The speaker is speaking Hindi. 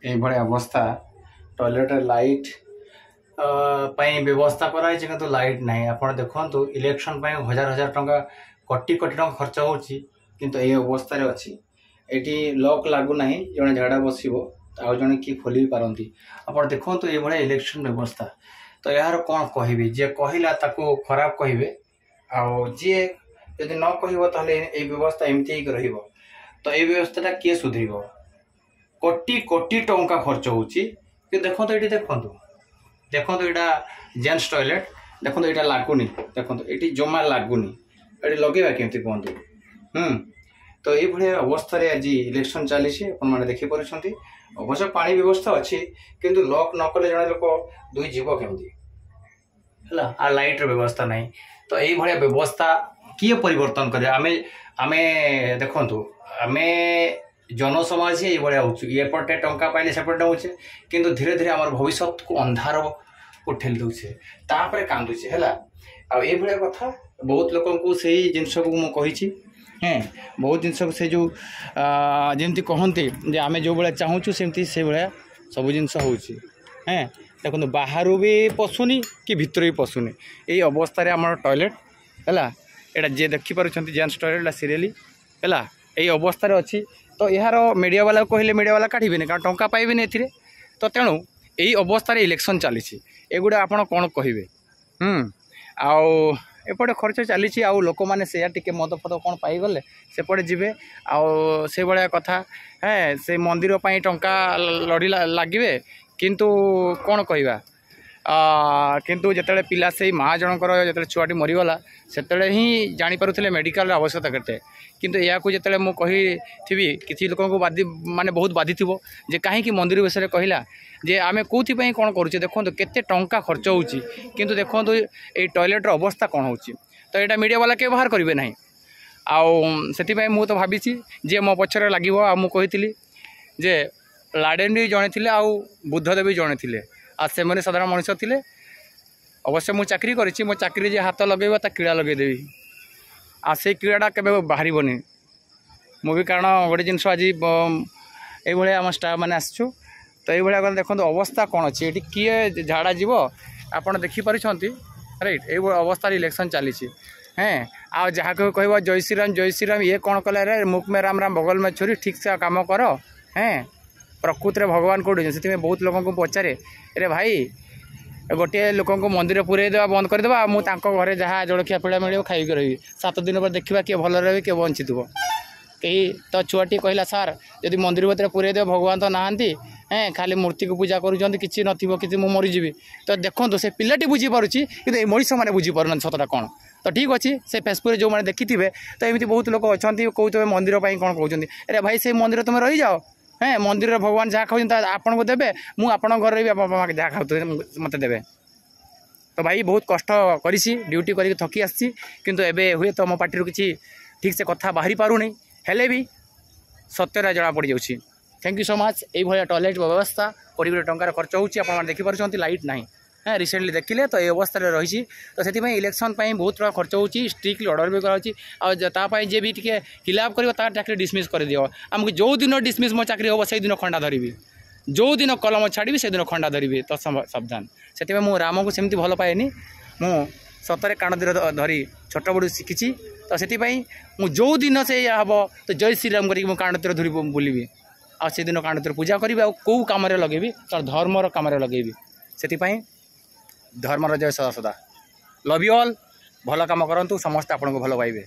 ये अवस्था टॉयलेट लाइट व्यवस्था कराई कि लाइट ना आप देखो इलेक्शन हजार हजार टंका कोटी कोटी टंका खर्च होची किंतु ये अवस्था अच्छी ये लॉक लगुना जड़े झाड़ा बस आउ जड़े किए खोल पारती आप देखो ये इलेक्शन व्यवस्था तो यार कौन कहे जी कहला खराब कहे जी जदि न कह ये व्यवस्था एमती तो ये व्यवस्था किए सुधर कोटी कोटी टंका खर्च होची देखो ये देखो यहाँ जेन्ट्स टॉयलेट देखो यहाँ लगुनि देखो ये जमा लगुनि ये लगेगा केमती कहतु तो ये अवस्था आज इलेक्शन चली देखिपुर अवश्य पानी व्यवस्था अच्छी किंतु लॉक न कले जड़े लोक दुई जीव केमती है लाइट व्यवस्था ना तो ये व्यवस्था किए परिवर्तन करे आमे देखु आमे जनसमाज ये एपटे टंका पाइले सेपटे होचे किंतु धीरे धीरे आम भविष्य को अंधार को ठेली दौचे तापर कांदुचे है ये कथा बहुत लोक को सही जिनस को मुझे बहुत जिनस से जो जमी कहते आम जो भाया चाहूँ सेमती से भाया सब जिनस हों देखो बाहर भी पशुनी कि भितर भी पशुनी यही अवस्था आम टॉयलेट है यहाँ जी देखिपुर जेन्ट्स टॉयलेट सीरियली है यही अवस्था अच्छी तो यार मीडिया वाला कहले मीडिया वाला काटबे कारण टंका पाइबे ए तो तेणु यही अवस्था इलेक्शन चली एगुड़ा आप कौन कहे एपटे खर्च चली लोक मैंने से टे मद फद कौन पाईगले सेपटे जी से भाया कथा है से मंदिर पर टंका लड़ी लगे किंतु कौन कहवा किंतु जिते पिला से माँ जनकर जो छुआटी मरीगला से ही जानीपे मेडिकल आवश्यकता केते किंतु या जिते मुझे थी किसी लोक बाधी माने बहुत बाधी थी जे कहीं मंदिर विषय कहला जे आमे कौन कौन करुचे देखो केते टंका खर्च होची किंतु देखो ये टॉयलेटर अवस्था कौन होची तो यहाँ मीडिया वाला के बाहर करेंगे ना आउ मु तो भावी जे मो पछरे लगे आती जे लाडेन भी जड़े थे आउ बुद्धदेव भी जड़े थे से मैंने साधारण मनुष्य थे अवश्य मुझे चाकरी करी मो चाकरी जे हाथ लगे कीड़ा लगेदेवी से कीड़ाटा के बाहर मुझे कारण गोटे जिनस आज ये आम स्टाफ मैंने आसचु तो ये गला देखो अवस्था कौन अच्छी ये किए झाड़ा जीव आप देखिपार राइट ये अवस्था इलेक्शन चली हैं जहाँ कह जय श्रीराम ये कौन कले रे मुख में राम राम बगल में छुरी ठीक से काम कर हैं प्रकृति भगवान कौटे से बहुत लोगों को पचारे अरे भाई गोटे लोक मंदिर पूरे देवा बंद करदे मुझे घरे जहाँ जलखिया पीड़ा मिले खाइक रही 7 दिन पर देखा किए भल रही किए बंचित कहीं तो छुआटी कहला सार जदि मंदिर भर पूरे देव भगवान तो नहांती हैं खाली मूर्ति को पूजा करुँच कि मुझे मरीजी तो देखो से पिलाटी बुझीपारुची कि मनीष मैंने बुझीपार सतटा कौन तो ठीक अच्छे से फेसबुक जो मैंने देखी थे तो एमती बहुत लोग अच्छा कहते मंदिर पर कौन कहते अरे भाई से मंदिर तुम रही जाओ हैं मंदिर भगवान जहाँ खाऊँ आपन को देवे मुझे आप घर भी आप जहाँ खाते मत देवे तो भाई बहुत कष्ट करी ड्यूटी करके थकी आसी किंतु एबे हुए तो मो पार्टी किसी ठीक से कथा बाहरी पारूनी हेले भी सत्यरा जना पड़ जाऊँगी थैंक यू सो मच ये टॉयलेट व्यवस्था कोटी कोटी टंकार खर्च होती देखिपुर लाइट ना हाँ रिसेंटली देखिले तो ये अवस्था रही तो से इलेक्शन बहुत टका खर्च होती स्ट्रिक्टली ऑर्डर भी कराई जे भी टे खिलाफ कर चाकरी डिसमिस कर दियो आमको जो दिन डिसमिस मो चाकरी हम से दिन खंडा धरबी जो दिन कलम छाड़ी से दिन खंडा धरबी तो सावधान से मुझे राम को सेमती भल पाएनि मु सतरे काण धरी छोट बड़ शिखी तो से जो दिन से हम तो जय श्रीराम कर काणतीर धरी बुलबी से दिन काणतीर पूजा करी कौ कम लगे धर्मर कम लगे से धर्मर जय सदा सदा लव यू ऑल भल काम करूँ समस्त आपको भल पाइबे।